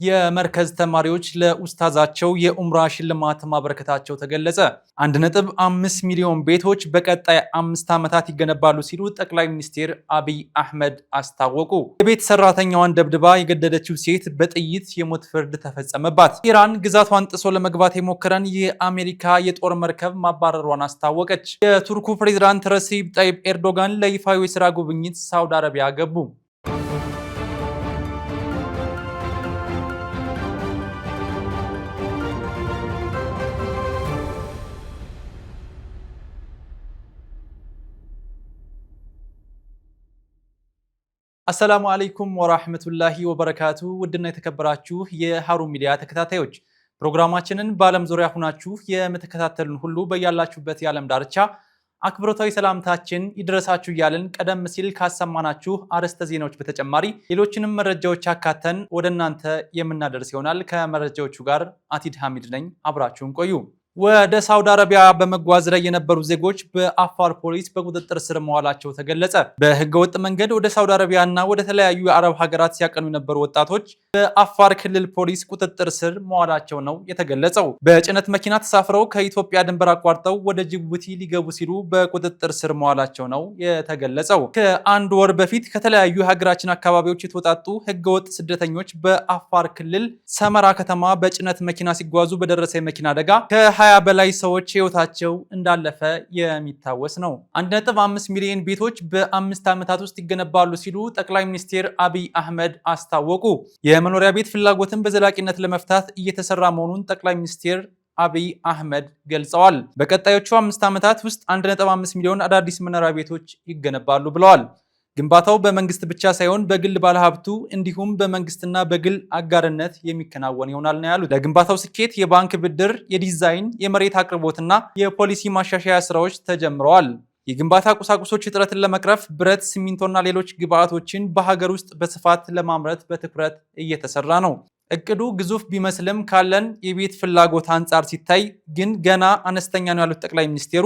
የመርከዝ ተማሪዎች ለኡስታዛቸው የኡምራ ሽልማት ማበረከታቸው ተገለጸ። 1.5 ሚሊዮን ቤቶች በቀጣይ 5 ዓመታት ይገነባሉ ሲሉ ጠቅላይ ሚኒስትር አብይ አህመድ አስታወቁ። የቤት ሰራተኛዋን ደብድባ የገደለችው ሴት በጥይት የሞት ፍርድ ተፈጸመባት። ኢራን ግዛቷን ጥሶ ለመግባት የሞከረን የአሜሪካ የጦር መርከብ ማባረሯን አስታወቀች። የቱርኩ ፕሬዝዳንት ረሲብ ጣይብ ኤርዶጋን ለይፋዊ የስራ ጉብኝት ሳውዲ አረቢያ ገቡ። አሰላሙ አለይኩም ወራህመቱላሂ ወበረካቱ። ውድና የተከበራችሁ የሃሩን ሚዲያ ተከታታዮች ፕሮግራማችንን በዓለም ዙሪያ ሁናችሁ የምትከታተሉን ሁሉ በያላችሁበት የዓለም ዳርቻ አክብሮታዊ ሰላምታችን ይድረሳችሁ እያልን ቀደም ሲል ካሰማናችሁ አርዕስተ ዜናዎች በተጨማሪ ሌሎችንም መረጃዎች አካተን ወደ እናንተ የምናደርስ ይሆናል። ከመረጃዎቹ ጋር አቲድ ሐሚድ ነኝ። አብራችሁን ቆዩ። ወደ ሳውዲ አረቢያ በመጓዝ ላይ የነበሩ ዜጎች በአፋር ፖሊስ በቁጥጥር ስር መዋላቸው ተገለጸ። በህገወጥ መንገድ ወደ ሳውዲ አረቢያ እና ወደ ተለያዩ የአረብ ሀገራት ሲያቀኑ የነበሩ ወጣቶች በአፋር ክልል ፖሊስ ቁጥጥር ስር መዋላቸው ነው የተገለጸው። በጭነት መኪና ተሳፍረው ከኢትዮጵያ ድንበር አቋርጠው ወደ ጅቡቲ ሊገቡ ሲሉ በቁጥጥር ስር መዋላቸው ነው የተገለጸው። ከአንድ ወር በፊት ከተለያዩ የሀገራችን አካባቢዎች የተወጣጡ ህገወጥ ስደተኞች በአፋር ክልል ሰመራ ከተማ በጭነት መኪና ሲጓዙ በደረሰ የመኪና አደጋ ከ20 በላይ ሰዎች ህይወታቸው እንዳለፈ የሚታወስ ነው። 1.5 ሚሊዮን ቤቶች በ5 ዓመታት ውስጥ ይገነባሉ ሲሉ ጠቅላይ ሚኒስትር አብይ አህመድ አስታወቁ። የመኖሪያ ቤት ፍላጎትን በዘላቂነት ለመፍታት እየተሰራ መሆኑን ጠቅላይ ሚኒስትር አብይ አህመድ ገልጸዋል። በቀጣዮቹ 5 ዓመታት ውስጥ 1.5 ሚሊዮን አዳዲስ መኖሪያ ቤቶች ይገነባሉ ብለዋል። ግንባታው በመንግስት ብቻ ሳይሆን በግል ባለሀብቱ እንዲሁም በመንግስትና በግል አጋርነት የሚከናወን ይሆናል ነው ያሉት። ለግንባታው ስኬት የባንክ ብድር፣ የዲዛይን፣ የመሬት አቅርቦትና የፖሊሲ ማሻሻያ ስራዎች ተጀምረዋል። የግንባታ ቁሳቁሶች እጥረትን ለመቅረፍ ብረት፣ ሲሚንቶና ሌሎች ግብአቶችን በሀገር ውስጥ በስፋት ለማምረት በትኩረት እየተሰራ ነው። እቅዱ ግዙፍ ቢመስልም ካለን የቤት ፍላጎት አንጻር ሲታይ ግን ገና አነስተኛ ነው ያሉት ጠቅላይ ሚኒስትሩ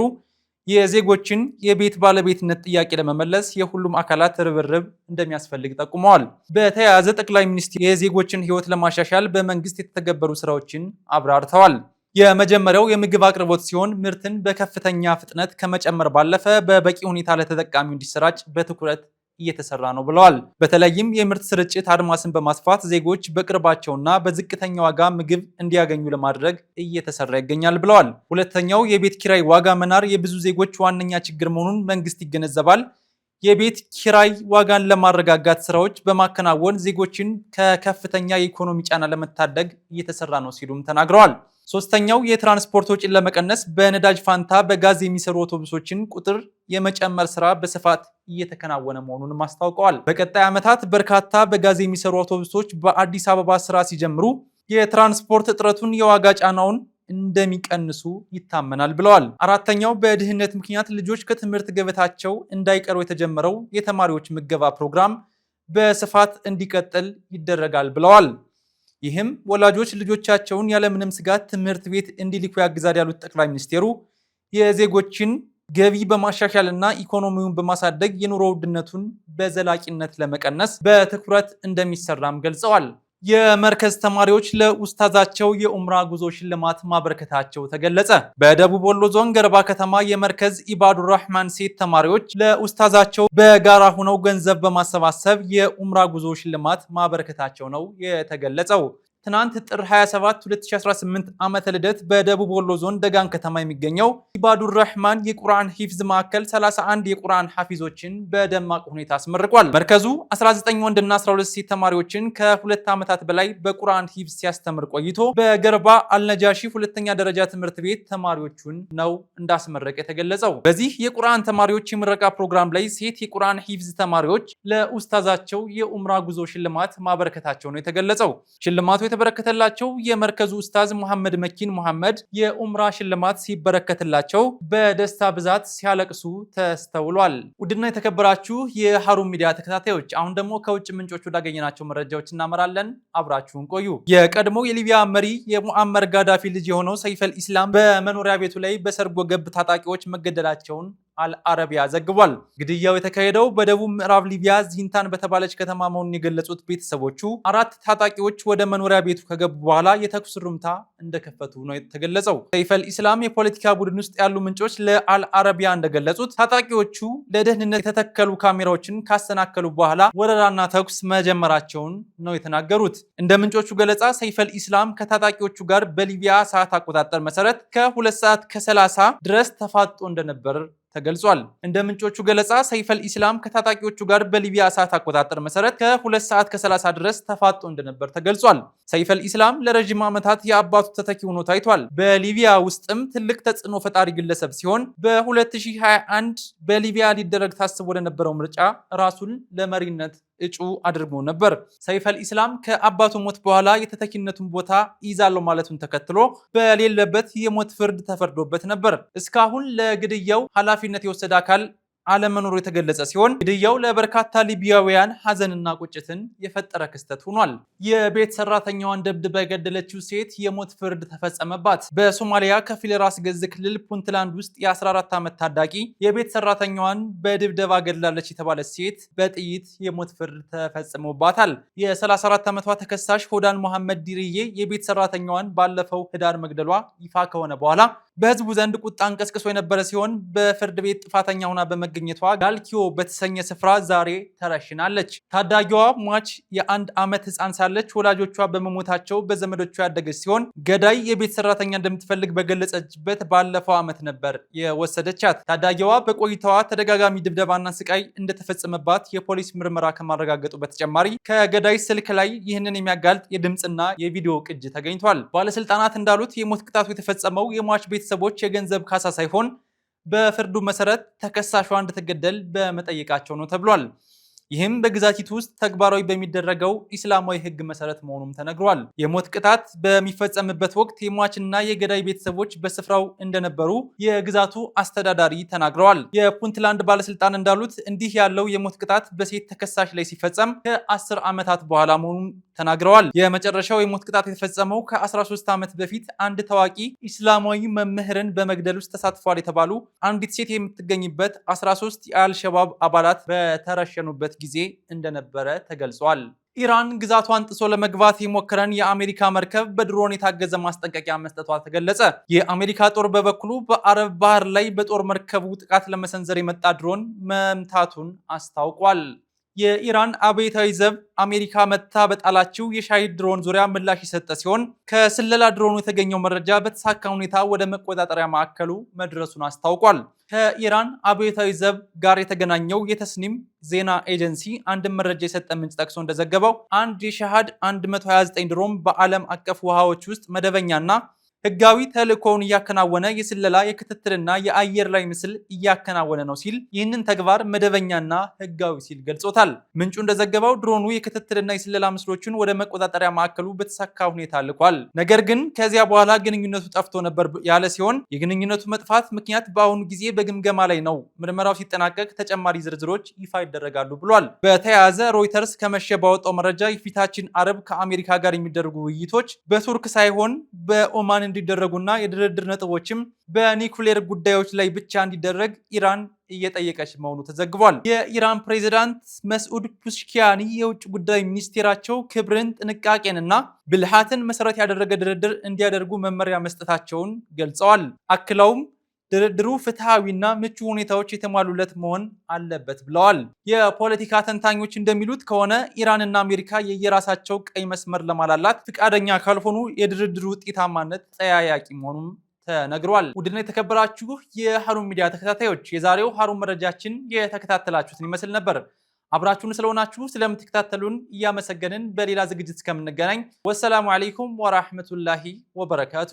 የዜጎችን የቤት ባለቤትነት ጥያቄ ለመመለስ የሁሉም አካላት ርብርብ እንደሚያስፈልግ ጠቁመዋል። በተያያዘ ጠቅላይ ሚኒስትሩ የዜጎችን ሕይወት ለማሻሻል በመንግስት የተተገበሩ ስራዎችን አብራርተዋል። የመጀመሪያው የምግብ አቅርቦት ሲሆን ምርትን በከፍተኛ ፍጥነት ከመጨመር ባለፈ በበቂ ሁኔታ ለተጠቃሚው እንዲሰራጭ በትኩረት እየተሰራ ነው ብለዋል። በተለይም የምርት ስርጭት አድማስን በማስፋት ዜጎች በቅርባቸውና በዝቅተኛ ዋጋ ምግብ እንዲያገኙ ለማድረግ እየተሰራ ይገኛል ብለዋል። ሁለተኛው የቤት ኪራይ ዋጋ መናር የብዙ ዜጎች ዋነኛ ችግር መሆኑን መንግስት ይገነዘባል። የቤት ኪራይ ዋጋን ለማረጋጋት ስራዎች በማከናወን ዜጎችን ከከፍተኛ የኢኮኖሚ ጫና ለመታደግ እየተሰራ ነው ሲሉም ተናግረዋል። ሶስተኛው የትራንስፖርት ወጪን ለመቀነስ በነዳጅ ፋንታ በጋዝ የሚሰሩ አውቶቡሶችን ቁጥር የመጨመር ስራ በስፋት እየተከናወነ መሆኑንም አስታውቀዋል። በቀጣይ ዓመታት በርካታ በጋዝ የሚሰሩ አውቶቡሶች በአዲስ አበባ ስራ ሲጀምሩ የትራንስፖርት እጥረቱን፣ የዋጋ ጫናውን እንደሚቀንሱ ይታመናል ብለዋል። አራተኛው በድህነት ምክንያት ልጆች ከትምህርት ገበታቸው እንዳይቀሩ የተጀመረው የተማሪዎች ምገባ ፕሮግራም በስፋት እንዲቀጥል ይደረጋል ብለዋል። ይህም ወላጆች ልጆቻቸውን ያለምንም ስጋት ትምህርት ቤት እንዲልኩ ያግዛል ያሉት ጠቅላይ ሚኒስትሩ የዜጎችን ገቢ በማሻሻልና ኢኮኖሚውን በማሳደግ የኑሮ ውድነቱን በዘላቂነት ለመቀነስ በትኩረት እንደሚሰራም ገልጸዋል። የመርከዝ ተማሪዎች ለኡስታዛቸው የኡምራ ጉዞ ሽልማት ማበረከታቸው ተገለጸ። በደቡብ ወሎ ዞን ገርባ ከተማ የመርከዝ ኢባዱር ራህማን ሴት ተማሪዎች ለኡስታዛቸው በጋራ ሆነው ገንዘብ በማሰባሰብ የኡምራ ጉዞ ሽልማት ማበረከታቸው ነው የተገለጸው። ትናንት ጥር 27 2018 ዓመተ ልደት በደቡብ ወሎ ዞን ደጋን ከተማ የሚገኘው ኢባዱር ራህማን የቁርአን ሂፍዝ ማዕከል 31 የቁርአን ሐፊዞችን በደማቅ ሁኔታ አስመርቋል። መርከዙ 19 ወንድና 12 ሴት ተማሪዎችን ከ2 ዓመታት በላይ በቁርአን ሂፍዝ ሲያስተምር ቆይቶ በገርባ አልነጃሺ ሁለተኛ ደረጃ ትምህርት ቤት ተማሪዎቹን ነው እንዳስመረቀ የተገለጸው። በዚህ የቁርአን ተማሪዎች የምረቃ ፕሮግራም ላይ ሴት የቁርአን ሂፍዝ ተማሪዎች ለኡስታዛቸው የኡምራ ጉዞ ሽልማት ማበረከታቸው ነው የተገለጸው። ሽልማቱ የተበረከተላቸው የመርከዙ ኡስታዝ መሐመድ መኪን መሐመድ የኡምራ ሽልማት ሲበረከትላቸው በደስታ ብዛት ሲያለቅሱ ተስተውሏል። ውድና የተከበራችሁ የሃሩን ሚዲያ ተከታታዮች አሁን ደግሞ ከውጭ ምንጮች ወዳገኘናቸው መረጃዎች እናመራለን። አብራችሁን ቆዩ። የቀድሞ የሊቢያ መሪ የሙአመር ጋዳፊ ልጅ የሆነው ሰይፈል ኢስላም በመኖሪያ ቤቱ ላይ በሰርጎ ገብ ታጣቂዎች መገደላቸውን አልአረቢያ ዘግቧል። ግድያው የተካሄደው በደቡብ ምዕራብ ሊቢያ ዚንታን በተባለች ከተማ መሆኑን የገለጹት ቤተሰቦቹ 4 ታጣቂዎች ወደ መኖሪያ ቤቱ ከገቡ በኋላ የተኩስ ርምታ እንደከፈቱ ነው የተገለጸው። ሰይፈል ኢስላም የፖለቲካ ቡድን ውስጥ ያሉ ምንጮች ለአልአረቢያ እንደገለጹት ታጣቂዎቹ ለደህንነት የተተከሉ ካሜራዎችን ካሰናከሉ በኋላ ወረራና ተኩስ መጀመራቸውን ነው የተናገሩት። እንደ ምንጮቹ ገለጻ ሰይፈል ኢስላም ከታጣቂዎቹ ጋር በሊቢያ ሰዓት አቆጣጠር መሰረት ከ2 ሰዓት ከ30 ድረስ ተፋጦ እንደነበር ተገልጿል። እንደ ምንጮቹ ገለጻ ሰይፈል ኢስላም ከታጣቂዎቹ ጋር በሊቢያ ሰዓት አቆጣጠር መሰረት ከ2 ሰዓት ከ30 ድረስ ተፋጦ እንደነበር ተገልጿል። ሰይፈል ኢስላም ለረጅም ዓመታት የአባቱ ተተኪ ሆኖ ታይቷል። በሊቢያ ውስጥም ትልቅ ተጽዕኖ ፈጣሪ ግለሰብ ሲሆን በ2021 በሊቢያ ሊደረግ ታስቦ ወደነበረው ምርጫ ራሱን ለመሪነት እጩ አድርጎ ነበር። ሰይፈል ኢስላም ከአባቱ ሞት በኋላ የተተኪነቱን ቦታ ይዛለው ማለቱን ተከትሎ በሌለበት የሞት ፍርድ ተፈርዶበት ነበር። እስካሁን ለግድያው ኃላፊነት የወሰደ አካል አለመኖሩ የተገለጸ ሲሆን ግድያው ለበርካታ ሊቢያውያን ሐዘንና ቁጭትን የፈጠረ ክስተት ሆኗል። የቤት ሰራተኛዋን ደብድባ የገደለችው ሴት የሞት ፍርድ ተፈጸመባት። በሶማሊያ ከፊል ራስ ገዝ ክልል ፑንትላንድ ውስጥ የ14 ዓመት ታዳጊ የቤት ሰራተኛዋን በድብደባ ገድላለች የተባለች ሴት በጥይት የሞት ፍርድ ተፈጽሞባታል። የ34 ዓመቷ ተከሳሽ ሆዳን መሐመድ ዲርዬ የቤት ሰራተኛዋን ባለፈው ህዳር መግደሏ ይፋ ከሆነ በኋላ በህዝቡ ዘንድ ቁጣን ቀስቅሶ የነበረ ሲሆን በፍርድ ቤት ጥፋተኛ ሆና በመገኘቷ ጋልኪዮ በተሰኘ ስፍራ ዛሬ ተረሽናለች። ታዳጊዋ ሟች የ1 ዓመት ህፃን ሳለች ወላጆቿ በመሞታቸው በዘመዶቿ ያደገች ሲሆን ገዳይ የቤት ሰራተኛ እንደምትፈልግ በገለጸችበት ባለፈው ዓመት ነበር የወሰደቻት። ታዳጊዋ በቆይታዋ ተደጋጋሚ ድብደባና ስቃይ እንደተፈጸመባት የፖሊስ ምርመራ ከማረጋገጡ በተጨማሪ ከገዳይ ስልክ ላይ ይህንን የሚያጋልጥ የድምፅና የቪዲዮ ቅጅ ተገኝቷል። ባለስልጣናት እንዳሉት የሞት ቅጣቱ የተፈጸመው የሟች ቤተሰቦች የገንዘብ ካሳ ሳይሆን በፍርዱ መሰረት ተከሳሿ እንድትገደል በመጠየቃቸው ነው ተብሏል። ይህም በግዛቲቱ ውስጥ ተግባራዊ በሚደረገው ኢስላማዊ ህግ መሰረት መሆኑም ተነግሯል። የሞት ቅጣት በሚፈጸምበት ወቅት የሟችና የገዳይ ቤተሰቦች በስፍራው እንደነበሩ የግዛቱ አስተዳዳሪ ተናግረዋል። የፑንትላንድ ባለስልጣን እንዳሉት እንዲህ ያለው የሞት ቅጣት በሴት ተከሳሽ ላይ ሲፈጸም ከ10 ዓመታት በኋላ መሆኑን ተናግረዋል። የመጨረሻው የሞት ቅጣት የተፈጸመው ከ13 ዓመት በፊት አንድ ታዋቂ ኢስላማዊ መምህርን በመግደል ውስጥ ተሳትፏል የተባሉ አንዲት ሴት የምትገኝበት 13 የአልሸባብ አባላት በተረሸኑበት ጊዜ እንደነበረ ተገልጿል። ኢራን ግዛቷን ጥሶ ለመግባት የሞከረን የአሜሪካ መርከብ በድሮን የታገዘ ማስጠንቀቂያ መስጠቷ ተገለጸ። የአሜሪካ ጦር በበኩሉ በአረብ ባህር ላይ በጦር መርከቡ ጥቃት ለመሰንዘር የመጣ ድሮን መምታቱን አስታውቋል። የኢራን አብዮታዊ ዘብ አሜሪካ መታ በጣላችው የሻሂድ ድሮን ዙሪያ ምላሽ የሰጠ ሲሆን ከስለላ ድሮኑ የተገኘው መረጃ በተሳካ ሁኔታ ወደ መቆጣጠሪያ ማዕከሉ መድረሱን አስታውቋል። ከኢራን አብዮታዊ ዘብ ጋር የተገናኘው የተስኒም ዜና ኤጀንሲ አንድ መረጃ የሰጠ ምንጭ ጠቅሶ እንደዘገበው አንድ የሻሃድ 129 ድሮን በዓለም አቀፍ ውሃዎች ውስጥ መደበኛና ህጋዊ ተልእኮውን እያከናወነ የስለላ የክትትልና የአየር ላይ ምስል እያከናወነ ነው ሲል ይህንን ተግባር መደበኛና ህጋዊ ሲል ገልጾታል። ምንጩ እንደዘገበው ድሮኑ የክትትልና የስለላ ምስሎችን ወደ መቆጣጠሪያ ማዕከሉ በተሳካ ሁኔታ ልኳል። ነገር ግን ከዚያ በኋላ ግንኙነቱ ጠፍቶ ነበር ያለ ሲሆን የግንኙነቱ መጥፋት ምክንያት በአሁኑ ጊዜ በግምገማ ላይ ነው። ምርመራው ሲጠናቀቅ ተጨማሪ ዝርዝሮች ይፋ ይደረጋሉ ብሏል። በተያያዘ ሮይተርስ ከመሸ ባወጣው መረጃ የፊታችን አረብ ከአሜሪካ ጋር የሚደረጉ ውይይቶች በቱርክ ሳይሆን በኦማን እንዲደረጉና የድርድር ነጥቦችም በኒኩሌር ጉዳዮች ላይ ብቻ እንዲደረግ ኢራን እየጠየቀች መሆኑ ተዘግቧል። የኢራን ፕሬዝዳንት መስዑድ ፑሽኪያኒ የውጭ ጉዳይ ሚኒስቴራቸው ክብርን፣ ጥንቃቄንና ብልሃትን መሰረት ያደረገ ድርድር እንዲያደርጉ መመሪያ መስጠታቸውን ገልጸዋል። አክለውም ድርድሩ ፍትሃዊና ምቹ ሁኔታዎች የተሟሉለት መሆን አለበት ብለዋል። የፖለቲካ ተንታኞች እንደሚሉት ከሆነ ኢራንና አሜሪካ የየራሳቸው ቀይ መስመር ለማላላት ፍቃደኛ ካልሆኑ የድርድሩ ውጤታማነት ጠያያቂ መሆኑም ተነግሯል። ውድና የተከበራችሁ የሃሩን ሚዲያ ተከታታዮች የዛሬው ሃሩን መረጃችን የተከታተላችሁትን ይመስል ነበር። አብራችሁን ስለሆናችሁ ስለምትከታተሉን እያመሰገንን በሌላ ዝግጅት እስከምንገናኝ ወሰላሙ አለይኩም ወራህመቱላሂ ወበረካቱ።